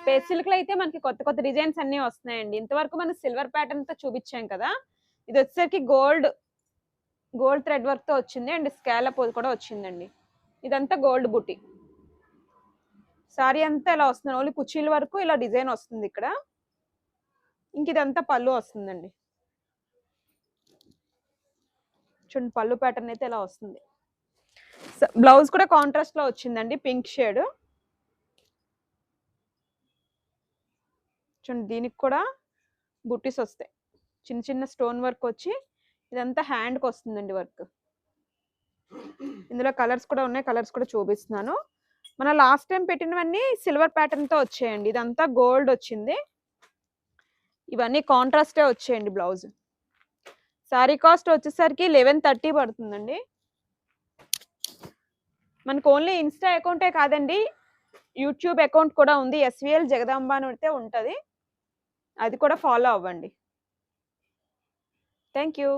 Space silk లో అయితే మనకి కొత్త కొత్త డిజైన్స్ అన్ని వస్తున్నాయండి. ఇంతవరకు మనం సిల్వర్ ప్యాటర్న్ తో చూపించాం కదా, ఇది వచ్చేసరికి గోల్డ్ థ్రెడ్ వర్క్ తో వచ్చింది అండ్ స్కాలప్ కూడా వచ్చిందండి. ఇదంతా గోల్డ్ బుటీ. సారీ అంతా ఇలా వస్తుంది, ఓన్లీ కుచీల వరకు ఇలా డిజైన్ వస్తుంది ఇక్కడ. ఇంక ఇదంతా పళ్ళు వస్తుందండి. చూడండి పళ్ళు ప్యాటర్న్ అయితే ఇలా వస్తుంది. బ్లౌజ్ కూడా కాంట్రాస్ట్ లో వచ్చిందండి, పింక్ షేడ్. చూడండి దీనికి కూడా బుట్టీస్ వస్తాయి, చిన్న చిన్న స్టోన్ వర్క్ వచ్చి ఇదంతా హ్యాండ్కి వస్తుందండి వర్క్. ఇందులో కలర్స్ కూడా ఉన్నాయి, కలర్స్ కూడా చూపిస్తున్నాను. మన లాస్ట్ టైం పెట్టినవన్నీ సిల్వర్ ప్యాటర్న్ తో వచ్చాయండి, ఇదంతా గోల్డ్ వచ్చింది. ఇవన్నీ కాంట్రాస్టే వచ్చాయండి బ్లౌజ్. సారీ కాస్ట్ వచ్చేసరికి 1130 పడుతుందండి. మనకు ఓన్లీ ఇన్స్టా అకౌంటే కాదండి, యూట్యూబ్ అకౌంట్ కూడా ఉంది, SVL జగదాంబ అని అయితే ఉంటుంది, అది కూడా ఫాలో అవ్వండి. Thank you.